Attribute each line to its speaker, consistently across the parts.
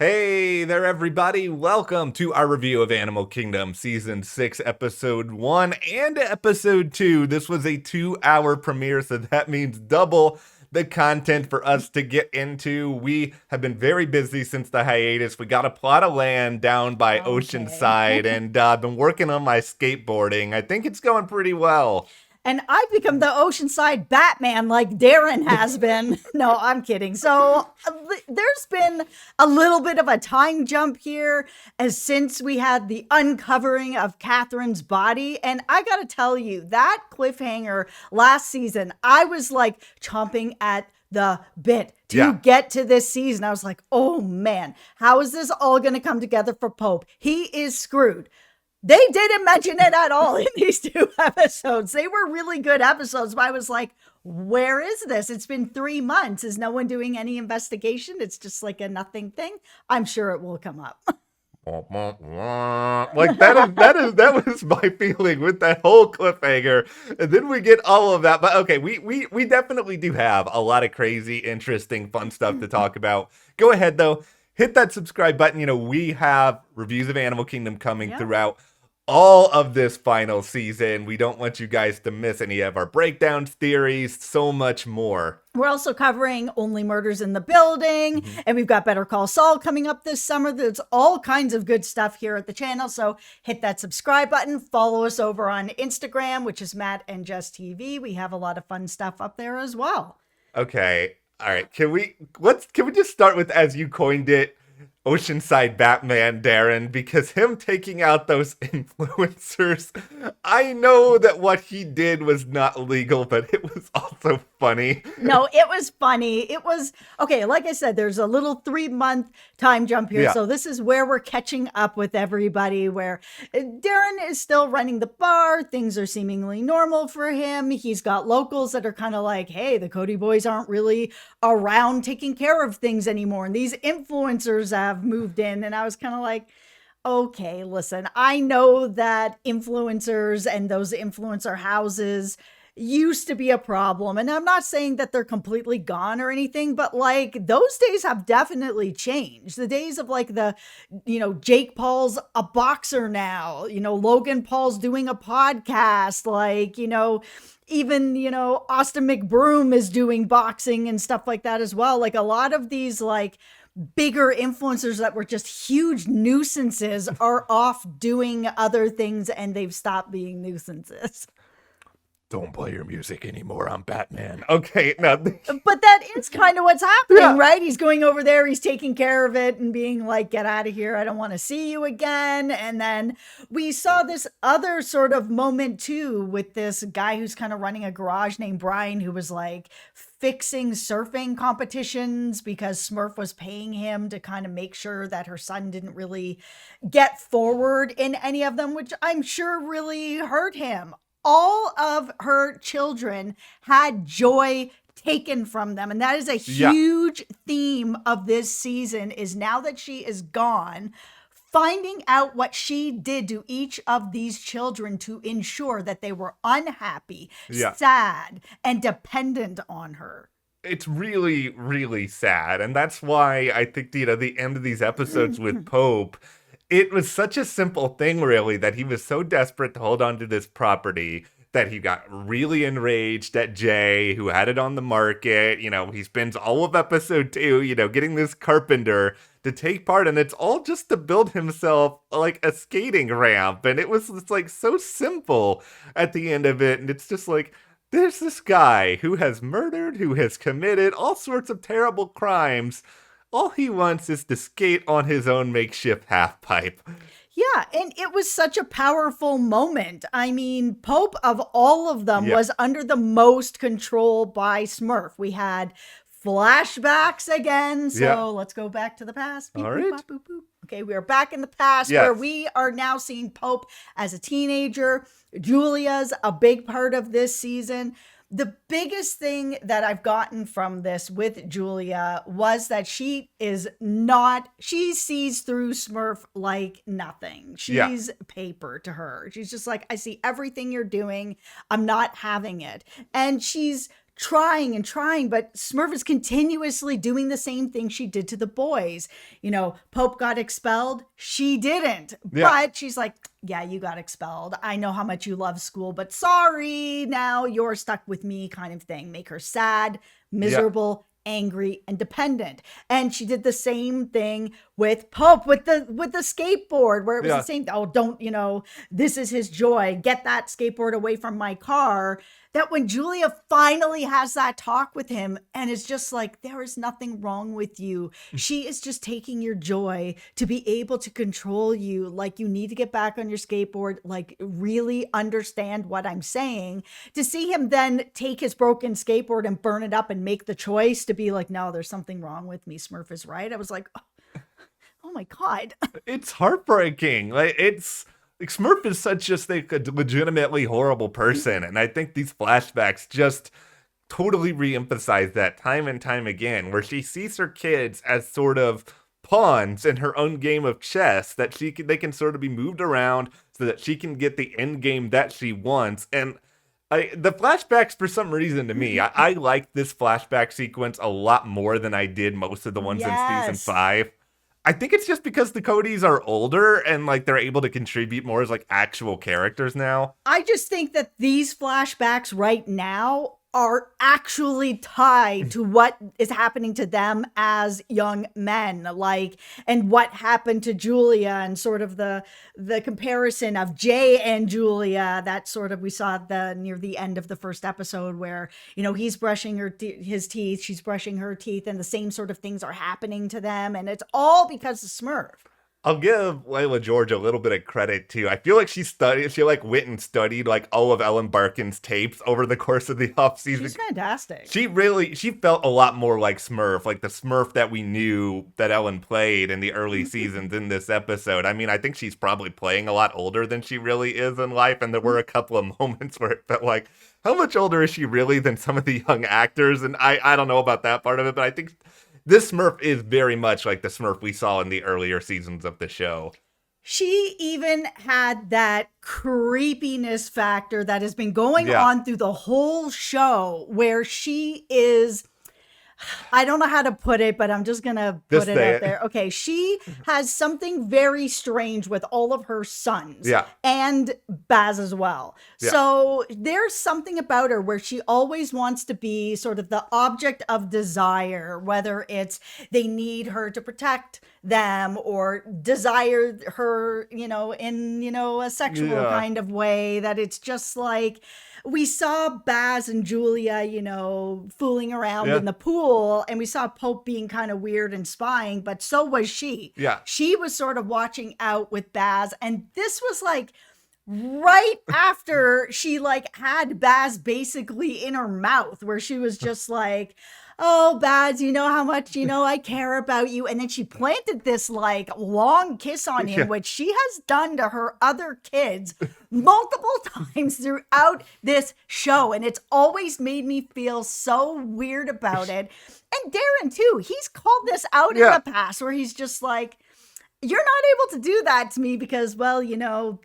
Speaker 1: Hey there, everybody. Welcome to our review of Animal Kingdom Season 6, Episode 1 and Episode 2. This was a 2-hour premiere, so that means double the content for us to get into. We have been very busy since the hiatus. We got a plot of land down by Oceanside, and I've been working on my skateboarding. I think it's going pretty well.
Speaker 2: And I've become the Oceanside Batman like Deran has been. No, I'm kidding. So there's been a little bit of a time jump here as since we had the uncovering of Catherine's body. And I got to tell you, that cliffhanger last season, I was like chomping at the bit to get to this season. I was like, oh man, how is this all going to come together for Pope? He is screwed. They didn't mention it at all in these 2 episodes. They were really good episodes, but I was like, where is this? It's been 3 months. Is no one doing any investigation? It's just like a nothing thing. I'm sure it will come up.
Speaker 1: Like that was my feeling with that whole cliffhanger. And then we get all of that. But okay, we definitely do have a lot of crazy, interesting, fun stuff to talk about. Go ahead though. Hit that subscribe button. You know, we have reviews of Animal Kingdom coming throughout all of this final season. We don't want you guys to miss any of our breakdowns, theories, so much more.
Speaker 2: We're also covering Only Murders in the Building, and we've got Better Call Saul coming up this summer. There's all kinds of good stuff here at the channel, so hit that subscribe button. Follow us over on Instagram, which is Matt and Jess TV. We have a lot of fun stuff up there as well.
Speaker 1: Okay, all right. Can we just start with, as you coined it, Oceanside Batman, Deran, because him taking out those influencers, I know that what he did was not legal, but it was also funny.
Speaker 2: No, it was funny. It was, okay, like I said, there's a little 3-month time jump here. So this is where we're catching up with everybody, where Deran is still running the bar. Things are seemingly normal for him. He's got locals that are kind of like, hey, the Cody boys aren't really around taking care of things anymore. And these influencers have moved in, and I was kind of like, okay, listen, I know that influencers and those influencer houses used to be a problem, and I'm not saying that they're completely gone or anything, but like those days have definitely changed. The days of like the, Jake Paul's a boxer now, Logan Paul's doing a podcast, like, even, Austin McBroom is doing boxing and stuff like that as well. Like a lot of these like bigger influencers that were just huge nuisances are off doing other things, and they've stopped being nuisances.
Speaker 1: Don't play your music anymore. I'm Batman. Okay, no.
Speaker 2: But that is kind of what's happening, right? He's going over there, he's taking care of it and being like, get out of here. I don't want to see you again. And then we saw this other sort of moment too with this guy who's kind of running a garage named Brian, who was like fixing surfing competitions because Smurf was paying him to kind of make sure that her son didn't really get forward in any of them, which I'm sure really hurt him. All of her children had joy taken from them. And that is a huge theme of this season, is now that she is gone, finding out what she did to each of these children to ensure that they were unhappy, sad, and dependent on her.
Speaker 1: It's really, really sad. And that's why I think, the end of these episodes with Pope, it was such a simple thing, really, that he was so desperate to hold on to this property that he got really enraged at Jay, who had it on the market. He spends all of episode 2, getting this carpenter to take part, and it's all just to build himself like a skating ramp. And it's like so simple at the end of it. And it's just like, there's this guy who has murdered, who has committed all sorts of terrible crimes. All he wants is to skate on his own makeshift half pipe.
Speaker 2: Yeah, and it was such a powerful moment. I mean, Pope, of all of them, was under the most control by Smurf. We had flashbacks again, so let's go back to the past. Beep,
Speaker 1: all right.
Speaker 2: Boop, boop, boop. Okay, we are back in the past where we are now seeing Pope as a teenager. Julia's a big part of this season. The biggest thing that I've gotten from this with Julia was that she sees through Smurf like nothing. She's paper to her. She's just like, I see everything you're doing. I'm not having it. And she's trying and trying, but Smurf is continuously doing the same thing she did to the boys. Pope got expelled. She didn't.
Speaker 1: Yeah.
Speaker 2: But she's like, yeah, you got expelled. I know how much you love school, but sorry, now you're stuck with me kind of thing. Make her sad, miserable, angry, and dependent. And she did the same thing with Pope with the skateboard, where it was the same. Oh, don't, this is his joy. Get that skateboard away from my car. That when Julia finally has that talk with him and is just like, there is nothing wrong with you. She is just taking your joy to be able to control you. Like, you need to get back on your skateboard, like really understand what I'm saying. To see him then take his broken skateboard and burn it up and make the choice to be like, no, there's something wrong with me. Smurf is right. I was like, oh my God.
Speaker 1: It's heartbreaking. Like, Smurf is such just like a legitimately horrible person, and I think these flashbacks just totally re-emphasize that time and time again, where she sees her kids as sort of pawns in her own game of chess, that they can sort of be moved around so that she can get the end game that she wants. And the flashbacks, for some reason, to me, I like this flashback sequence a lot more than I did most of the ones in season 5. I think it's just because the Codys are older and like they're able to contribute more as like actual characters now.
Speaker 2: I just think that these flashbacks right now are actually tied to what is happening to them as young men, like, and what happened to Julia, and sort of the comparison of Jay and Julia, that sort of we saw near the end of the first episode, where he's brushing his teeth, she's brushing her teeth, and the same sort of things are happening to them, and it's all because of Smurf.
Speaker 1: I'll give Layla George a little bit of credit too. I feel like she went and studied like all of Ellen Barkin's tapes over the course of the off season.
Speaker 2: She's fantastic.
Speaker 1: She felt a lot more like Smurf, like the Smurf that we knew that Ellen played in the early seasons in this episode. I mean, I think she's probably playing a lot older than she really is in life, and there were a couple of moments where it felt like, how much older is she really than some of the young actors? And I don't know about that part of it, but I think this Smurf is very much like the Smurf we saw in the earlier seasons of the show.
Speaker 2: She even had that creepiness factor that has been going on through the whole show, where she is, I don't know how to put it, but I'm just going to put it out there. Okay, she has something very strange with all of her sons and Baz as well. Yeah. So there's something about her where she always wants to be sort of the object of desire, whether it's they need her to protect them or desire her, in, a sexual kind of way, that it's just like, we saw Baz and Julia, fooling around in the pool, and we saw Pope being kind of weird and spying, but so was she. Yeah. She was sort of watching out with Baz, and this was like right after she like had Baz basically in her mouth, where she was just like, oh, Baz, you know how much, I care about you. And then she planted this like long kiss on him, which she has done to her other kids multiple times throughout this show. And it's always made me feel so weird about it. And Deran too, he's called this out in the past, where he's just like, you're not able to do that to me because, well,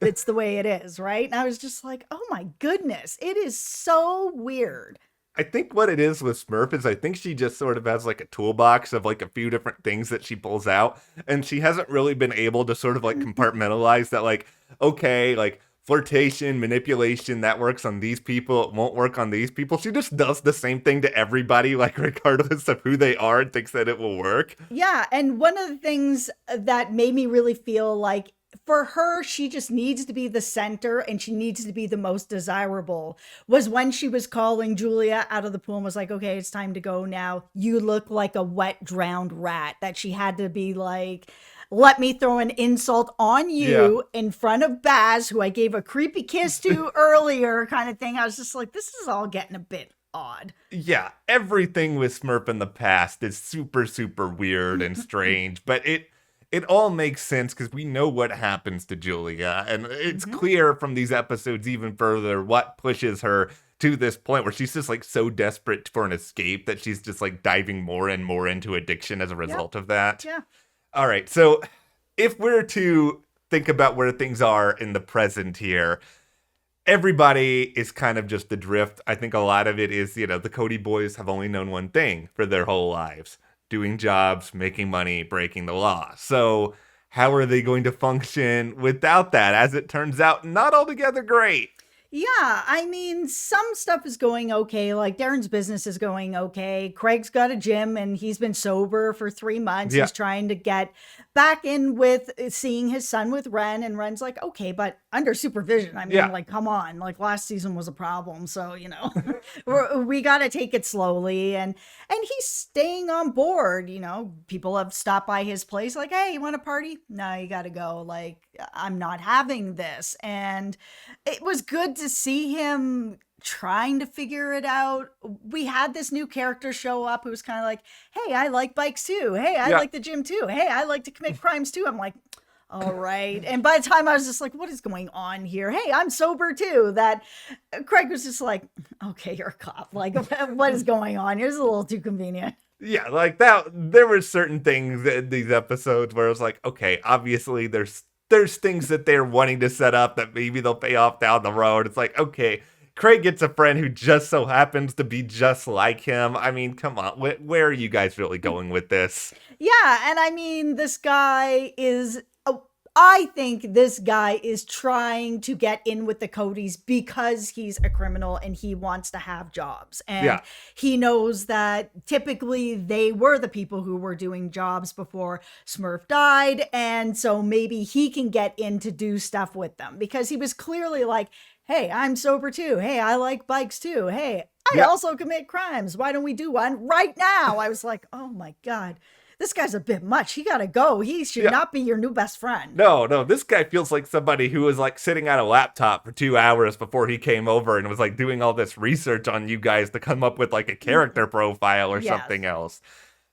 Speaker 2: it's the way it is, right? And I was just like, oh my goodness, it is so weird.
Speaker 1: I think what it is with Smurf is I think she just sort of has like a toolbox of like a few different things that she pulls out, and she hasn't really been able to sort of like compartmentalize that, like, okay, like flirtation, manipulation, that works on these people, it won't work on these people. She just does the same thing to everybody, like regardless of who they are, and thinks that it will work.
Speaker 2: Yeah, and one of the things that made me really feel like, for her, she just needs to be the center and she needs to be the most desirable, was when she was calling Julia out of the pool and was like, okay, it's time to go now. You look like a wet, drowned rat. That she had to be like, let me throw an insult on you in front of Baz, who I gave a creepy kiss to earlier, kind of thing. I was just like, this is all getting a bit odd.
Speaker 1: Yeah, everything with Smurf in the past is super, super weird and strange, but it all makes sense because we know what happens to Julia, and it's clear from these episodes even further what pushes her to this point where she's just like so desperate for an escape that she's just like diving more and more into addiction as a result of that. Yeah. All right, so if we're to think about where things are in the present here, everybody is kind of just adrift. I think a lot of it is, the Cody boys have only known one thing for their whole lives: doing jobs, making money, breaking the law. So how are they going to function without that? As it turns out, not altogether great.
Speaker 2: Yeah, I mean, some stuff is going okay. Like Darren's business is going okay. Craig's got a gym and he's been sober for 3 months.
Speaker 1: Yeah.
Speaker 2: He's trying to get back in with seeing his son with Ren, and Ren's like, okay, but under supervision. I mean, like, come on. Like last season was a problem. So, we got to take it slowly. And he's staying on board. People have stopped by his place like, hey, you want a party? No, you got to go. Like, I'm not having this. And it was good to see him trying to figure it out. We had this new character show up who was kind of like, hey, I like bikes too. Hey, I like the gym too. Hey, I like to commit crimes too. I'm like, all right. And by the time I was just like, what is going on here? Hey, I'm sober too. That Craig was just like, okay, you're a cop. Like, what is going on? Here's a little too convenient.
Speaker 1: Yeah, like that. There were certain things in these episodes where I was like, okay, obviously there's things that they're wanting to set up that maybe they'll pay off down the road. It's like, okay, Craig gets a friend who just so happens to be just like him. I mean, come on. Where are you guys really going with this?
Speaker 2: Yeah, and I mean, this guy is... I think this guy is trying to get in with the Codys because he's a criminal and he wants to have jobs. And he knows that typically they were the people who were doing jobs before Smurf died. And so maybe he can get in to do stuff with them, because he was clearly like, hey, I'm sober too. Hey, I like bikes too. Hey, I also commit crimes. Why don't we do one right now? I was like, oh my God. This guy's a bit much. He gotta go. He should not be your new best friend.
Speaker 1: No, this guy feels like somebody who was like sitting at a laptop for 2 hours before he came over and was like doing all this research on you guys to come up with like a character profile or something else.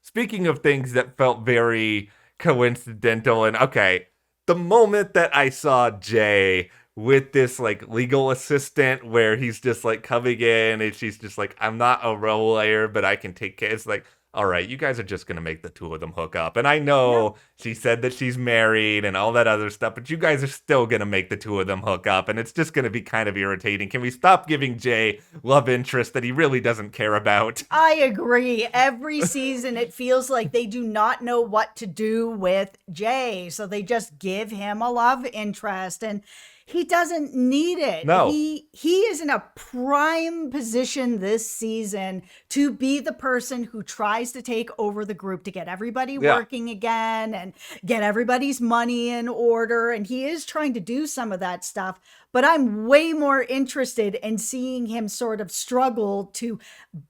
Speaker 1: Speaking of things that felt very coincidental, and okay, the moment that I saw Jay with this like legal assistant where he's just like coming in and she's just like, I'm not a role player, but I can take care. It's like, all right, you guys are just going to make the two of them hook up. And I know she said that she's married and all that other stuff, but you guys are still going to make the two of them hook up. And it's just going to be kind of irritating. Can we stop giving Jay love interest that he really doesn't care about?
Speaker 2: I agree. Every season, it feels like they do not know what to do with Jay. So they just give him a love interest. And he doesn't need it.
Speaker 1: No.
Speaker 2: He is in a prime position this season to be the person who tries to take over the group to get everybody working again and get everybody's money in order. And he is trying to do some of that stuff. But I'm way more interested in seeing him sort of struggle to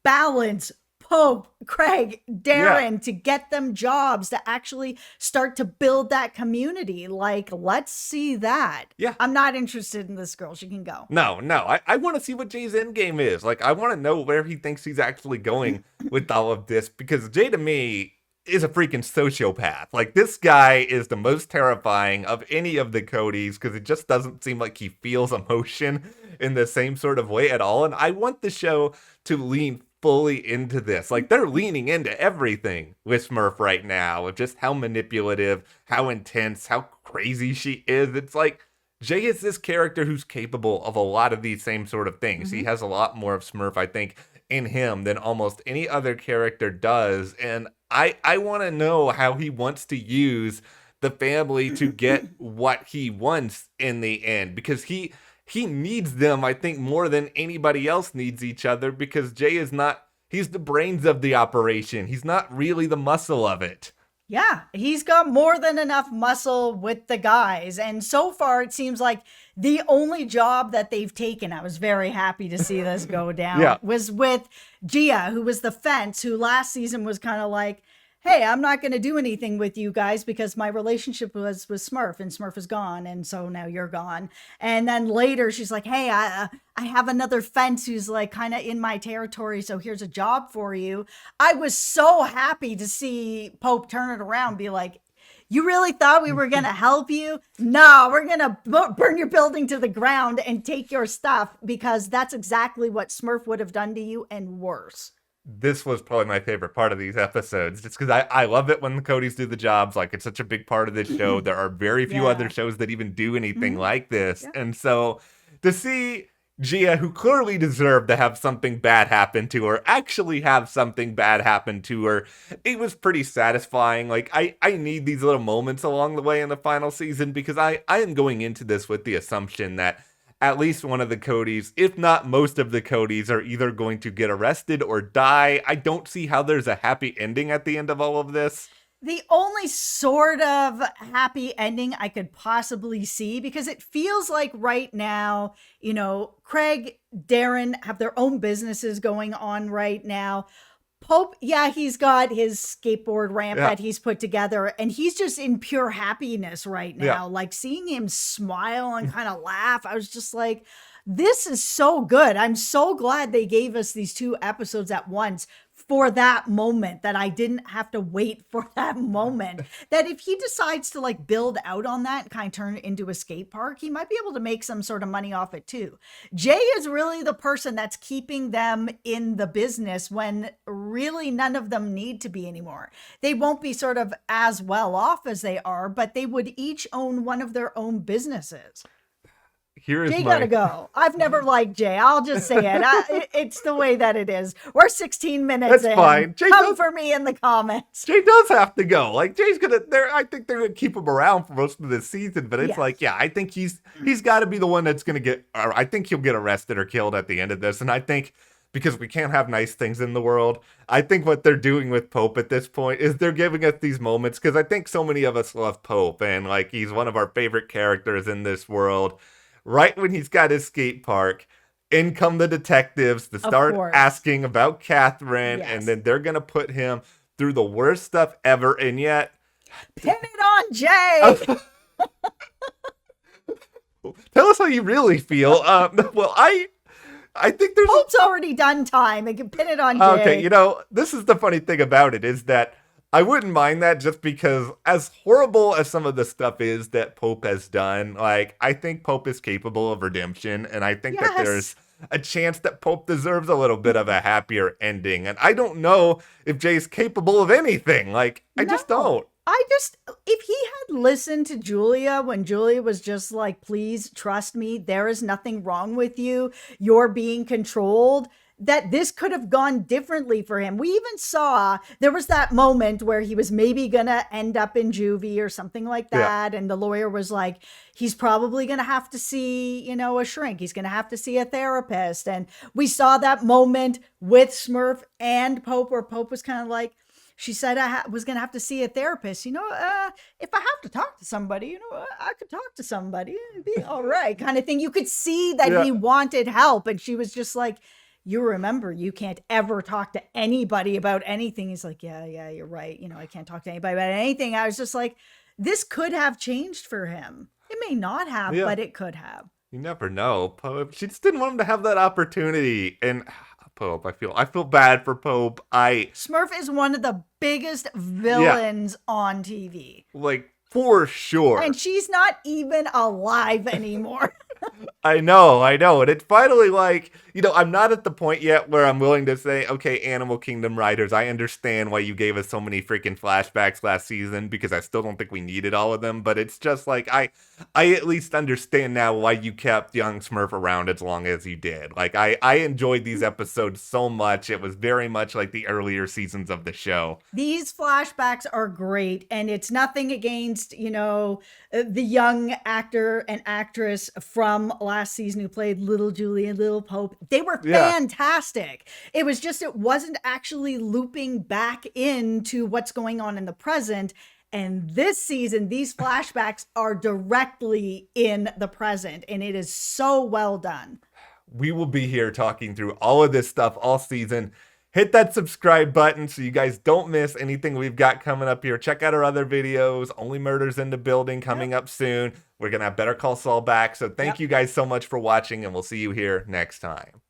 Speaker 2: balance Pope, Craig, Deran to get them jobs, to actually start to build that community. Like, let's see that.
Speaker 1: Yeah.
Speaker 2: I'm not interested in this girl. She can go.
Speaker 1: No. I want to see what Jay's endgame is. Like, I want to know where he thinks he's actually going with all of this, because Jay to me is a freaking sociopath. Like, this guy is the most terrifying of any of the Codys, because it just doesn't seem like he feels emotion in the same sort of way at all. And I want the show to lean fully into this. Like, they're leaning into everything with Smurf right now, of just how manipulative, how intense, how crazy she is. It's like, Jay is this character who's capable of a lot of these same sort of things. He has a lot more of Smurf, I think, in him than almost any other character does. And I want to know how he wants to use the family to get what he wants in the end, because he needs them, I think, more than anybody else needs each other, because Jay is not, he's the brains of the operation. He's not really the muscle of it.
Speaker 2: Yeah, he's got more than enough muscle with the guys. And so far, it seems like the only job that they've taken, I was very happy to see this go down, was with Gia, who was the fence, who last season was kind of like, hey, I'm not going to do anything with you guys because my relationship was with Smurf, and Smurf is gone. And so now you're gone. And then later she's like, hey, I have another fence who's like kind of in my territory. So here's a job for you. I was so happy to see Pope turn it around, be like, you really thought we were going to help you? No, we're going to burn your building to the ground and take your stuff, because that's exactly what Smurf would have done to you and worse.
Speaker 1: This was probably my favorite part of these episodes, just because I love it when the Codys do the jobs. Like, it's such a big part of this show. There are very few other shows that even do anything like this. And so to see Gia, who clearly deserved to have something bad happen to her, actually have something bad happen to her. It was pretty satisfying. Like, I need these little moments along the way in the final season because I am going into this with the assumption that at least one of the Codys, if not most of the Codys, are either going to get arrested or die. I don't see how there's a happy ending at the end of all of this.
Speaker 2: The only sort of happy ending I could possibly see, because it feels like right now, Craig, Deran have their own businesses going on right now. Pope, yeah, he's got his skateboard ramp that he's put together, and he's just in pure happiness right now. Yeah. Like, seeing him smile and kind of laugh, I was just like, this is so good. I'm so glad they gave us these 2 episodes at once for that moment, that I didn't have to wait for that moment. That if he decides to like build out on that and kind of turn it into a skate park, he might be able to make some sort of money off it too. Jay is really the person that's keeping them in the business when really none of them need to be anymore. They won't be sort of as well off as they are, but they would each own one of their own businesses. Jay gotta go. I've never liked Jay. I'll just say it. It's the way that it is. We're 16 minutes
Speaker 1: That's in. Fine.
Speaker 2: Jay Come for me in the comments.
Speaker 1: Jay does have to go. Like, Jay's gonna. I think they're gonna keep him around for most of this season. But it's like, I think he's got to be the one that's gonna get. Or I think he'll get arrested or killed at the end of this. And I think, because we can't have nice things in the world, I think what they're doing with Pope at this point is they're giving us these moments, because I think so many of us love Pope, and like, he's one of our favorite characters in this world. Right when he's got his skate park, in come the detectives to start asking about Catherine, and then they're going to put him through the worst stuff ever, and yet...
Speaker 2: Pin it on Jay!
Speaker 1: Tell us how you really feel. Well, I think there's...
Speaker 2: Pope's already done time. They can pin it on Jay.
Speaker 1: Okay, this is the funny thing about it, is that I wouldn't mind that, just because as horrible as some of the stuff is that Pope has done, like, I think Pope is capable of redemption, and I think that there's a chance that Pope deserves a little bit of a happier ending. And I don't know if Jay's capable of anything. Like, I just don't.
Speaker 2: If he had listened to Julia when Julia was just like, please trust me, there is nothing wrong with you, you're being controlled, that this could have gone differently for him. We even saw, there was that moment where he was maybe going to end up in juvie or something like that. Yeah. And the lawyer was like, he's probably going to have to see, a shrink. He's going to have to see a therapist. And we saw that moment with Smurf and Pope, where Pope was kind of like, she said I was going to have to see a therapist. If I have to talk to somebody, I could talk to somebody. It'd be all right, kind of thing. You could see that he wanted help. And she was just like, you remember, you can't ever talk to anybody about anything. He's like, yeah, you're right. I can't talk to anybody about anything. I was just like, this could have changed for him. It may not have, but it could have.
Speaker 1: You never know. Pope, she just didn't want him to have that opportunity. And Pope, I feel bad for Pope.
Speaker 2: Smurf is one of the biggest villains on TV.
Speaker 1: Like, for sure.
Speaker 2: And she's not even alive anymore.
Speaker 1: I know. And it's finally like, I'm not at the point yet where I'm willing to say, okay, Animal Kingdom writers, I understand why you gave us so many freaking flashbacks last season, because I still don't think we needed all of them. But it's just like, I at least understand now why you kept young Smurf around as long as you did. Like, I enjoyed these episodes so much. It was very much like the earlier seasons of the show.
Speaker 2: These flashbacks are great. And it's nothing against, the young actor and actress from last season who played Little Julie and Little Pope. They were fantastic. It was just, it wasn't actually looping back into what's going on in the present. And this season, these flashbacks are directly in the present, and it is so well done.
Speaker 1: We will be here talking through all of this stuff all season. Hit that subscribe button so you guys don't miss anything we've got coming up here. Check out our other videos. Only Murders in the Building coming up soon. We're going to have Better Call Saul back. So thank you guys so much for watching, and we'll see you here next time.